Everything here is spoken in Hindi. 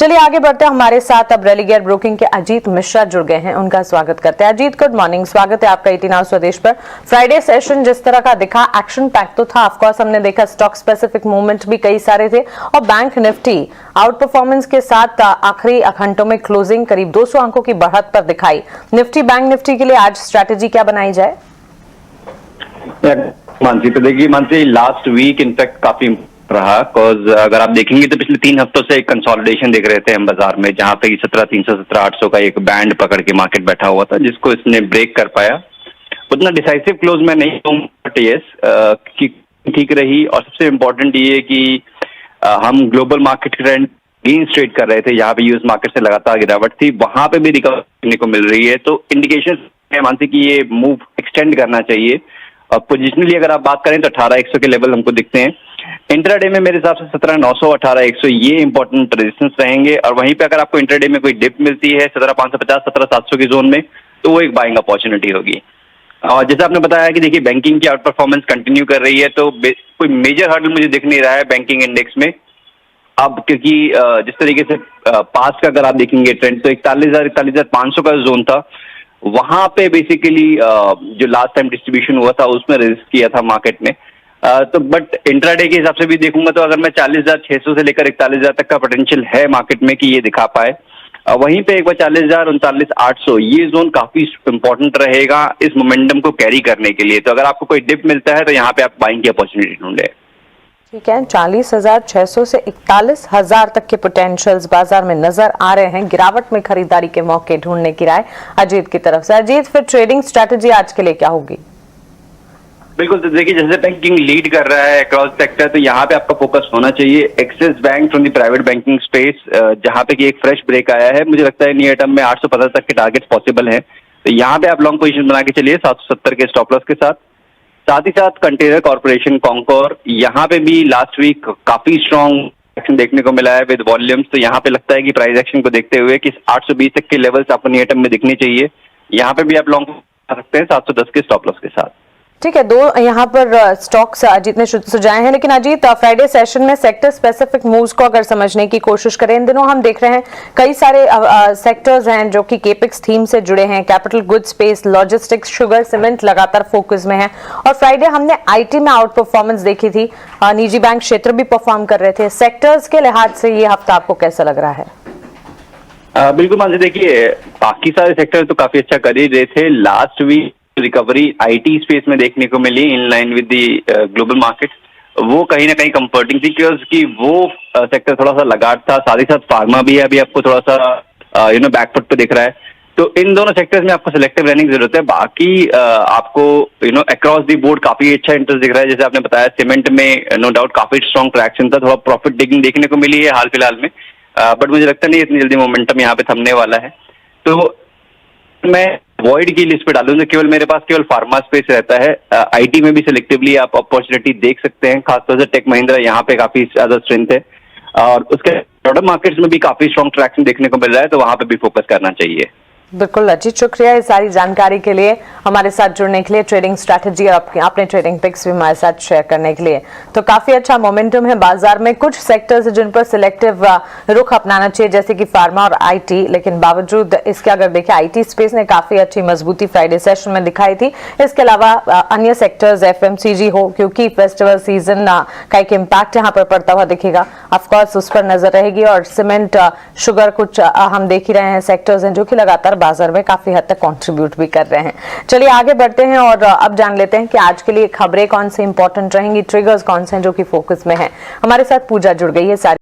चलिए आगे बढ़ते हैं। हमारे साथ अब रेलिगेयर ब्रोकिंग के अजीत मिश्रा जुड़ गए हैं, उनका स्वागत करते हैं। अजीत, गुड मॉर्निंग, स्वागत है आपका 18 आवर्स स्वदेश पर। फ्राइडे सेशन जिस तरह का दिखा, एक्शन पैक तो था। ऑफ कोर्स हमने देखा स्टॉक स्पेसिफिक मूवमेंट भी कई सारे थे और बैंक निफ्टी आउट परफॉर्मेंस के साथ आखिरी घंटों में क्लोजिंग करीब 200 अंकों की बढ़त पर दिखाई। निफ्टी बैंक निफ्टी के लिए आज स्ट्रैटेजी क्या बनाई जाए? मानसी, तो देखिए मानसी, लास्ट वीक इनफैक्ट काफी रहा, बिकॉज अगर आप देखेंगे तो पिछले 3 हफ्तों से एक कंसोलिडेशन देख रहे थे हम बाजार में, जहां पे 17,300 17,800 का एक बैंड पकड़ के मार्केट बैठा हुआ था, जिसको इसने ब्रेक कर पाया। उतना डिसाइसिव क्लोज मैं नहीं कहूँ, बट यस ठीक रही। और सबसे इम्पोर्टेंट ये कि हम global market trend gain straight कर रहे थे, यहाँ पे यूएस मार्केट से लगातार गिरावट थी, वहां पे भी रिकवर करने को मिल रही है। तो इंडिकेशन है मानसी कि ये मूव एक्सटेंड करना चाहिए। और पोजिशनली अगर आप बात करें तो 18,100 के लेवल हमको दिखते हैं। इंट्राडे में मेरे हिसाब से 17,900 18,100 ये इंपॉर्टेंट रेजिस्टेंस रहेंगे। और वहीं पे अगर आपको इंट्राडे में कोई डिप मिलती है 17,550 17,700 की जोन में, तो वो एक बाइंग अपॉर्चुनिटी होगी। और जैसे आपने बताया कि देखिए बैंकिंग की आउट परफॉर्मेंस कंटिन्यू कर रही है, तो कोई मेजर हर्डल मुझे दिख नहीं रहा है बैंकिंग इंडेक्स में अब, क्योंकि जिस तरीके से पास्ट का अगर आप देखेंगे ट्रेंड, तो 41,500 का जोन था, वहां पे बेसिकली जो लास्ट टाइम डिस्ट्रीब्यूशन हुआ था उसमें रेजिस्ट किया था मार्केट ने। तो बट इंट्राडे के हिसाब से भी देखूंगा तो अगर मैं 40,600 से लेकर 41,000 तक का पोटेंशियल है मार्केट में कि ये दिखा पाए। वहीं पे एक बार 40,000 39,800 ये जोन काफी इंपॉर्टेंट रहेगा इस मोमेंटम को कैरी करने के लिए। तो अगर आपको कोई डिप मिलता है तो यहाँ पे आप बाइंग की अपॉर्चुनिटी ढूंढे। ठीक है, 40,600 से 41,000 तक के पोटेंशियल्स बाजार में नजर आ रहे हैं। गिरावट में खरीदारी के मौके ढूंढने की राय अजीत की तरफ से। अजीत, फिर ट्रेडिंग स्ट्रैटेजी आज के लिए क्या होगी? बिल्कुल, तो देखिए जैसे बैंकिंग लीड कर रहा है अक्रॉस सेक्टर, तो यहाँ पे आपका फोकस होना चाहिए axis bank from the private banking space, जहाँ पे कि एक फ्रेश ब्रेक आया है। मुझे लगता है नियर टर्म में 850 तक के टारगेट्स पॉसिबल है। तो यहाँ पे आप लॉन्ग पोजीशन बना के चलिए 770 के स्टॉप लॉस के साथ। साथ ही साथ कंटेनर कॉर्पोरेशन कॉन्कोर, यहाँ पे भी लास्ट वीक काफी स्ट्रॉन्ग एक्शन देखने को मिला है विद वॉल्यूम्स। तो यहाँ पे लगता है कि प्राइस एक्शन को देखते हुए कि 820 तक के लेवल्स आपको नियर टर्म में दिखने चाहिए। यहाँ पे भी आप लॉन्ग आ सकते हैं 710 के स्टॉप लॉस के साथ। ठीक है, 2 यहाँ पर स्टॉक्स अजीत ने सुझाए हैं। लेकिन अजीत, फ्राइडे सेशन में सेक्टर स्पेसिफिक मूव्स को अगर समझने की कोशिश करें, इन दिनों हम देख रहे हैं कई सारे सेक्टर्स हैं जो कि केपिक्स थीम से जुड़े हैं। Capital good space, logistics, sugar, cement लगातार फोकस में है। और फ्राइडे हमने आईटी में आउट परफॉर्मेंस देखी थी, निजी बैंक क्षेत्र भी परफॉर्म कर रहे थे। सेक्टर्स के लिहाज से ये हफ्ता आपको कैसा लग रहा है? बिल्कुल मानसी, देखिए बाकी सारे सेक्टर तो काफी अच्छा कर ही रहे थे। Last week recovery IT space में देखने को मिली in line with the global market, वो कहीं ना कहीं कंफर्टिंग थी क्योंकि वो सेक्टर थोड़ा सा लगाट था। साथ ही साथ फार्मा भी अभी आपको थोड़ा सा बैकफुट पे दिख रहा है। तो इन दोनों सेक्टर्स में आपको सिलेक्टिव रहने की जरूरत है। बाकी आपको अक्रॉस दी बोर्ड काफी अच्छा इंटरेस्ट दिख रहा है। जैसे आपने बताया सीमेंट में नो डाउट काफी स्ट्रॉन्ग ट्रैक्शन था, थोड़ा प्रॉफिट टेकिंग देखने को मिली है हाल फिलहाल में, बट मुझे लगता नहीं इतनी जल्दी मोमेंटम यहाँ पे थमने वाला है। तो मैं वॉइड की लिस्ट पे डालूंगा, केवल मेरे पास केवल फार्मा स्पेस रहता है। आईटी में भी सिलेक्टिवली आप अपॉर्चुनिटी देख सकते हैं, खासतौर से टेक महिंद्रा यहाँ पे काफी ज्यादा स्ट्रेंथ है। और उसके प्रोडक्ट मार्केट्स में भी काफी स्ट्रॉन्ग ट्रैक्शन देखने को मिल रहा है, तो वहां पे भी फोकस करना चाहिए। बिल्कुल अजीत, शुक्रिया इस सारी जानकारी के लिए, हमारे साथ जुड़ने के लिए, ट्रेडिंग स्ट्रैटेजी और अपने ट्रेडिंग पिक्स भी हमारे साथ शेयर करने के लिए। तो काफी अच्छा मोमेंटम है बाजार में। कुछ सेक्टर्स जिन पर सिलेक्टिव रुख अपनाना चाहिए जैसे कि फार्मा और आईटी, लेकिन बावजूद इसके अगर देखें आईटी स्पेस ने काफी अच्छी मजबूती फ्राइडे सेशन में दिखाई थी। इसके अलावा अन्य सेक्टर्स एफएमसीजी हो, क्योंकि फेस्टिवल सीजन का एक इम्पैक्ट यहाँ पर पड़ता हुआ दिखेगा, ऑफकोर्स उस पर नजर रहेगी। और सीमेंट, शुगर, कुछ हम देख ही रहे हैं सेक्टर्स हैं जो कि लगातार बाजार में काफी हद तक कंट्रीब्यूट भी कर रहे हैं। चलिए आगे बढ़ते हैं और अब जान लेते हैं कि आज के लिए खबरें कौन सी इंपॉर्टेंट रहेंगी, ट्रिगर्स कौन से हैं जो कि फोकस में हैं। हमारे साथ पूजा जुड़ गई है सारी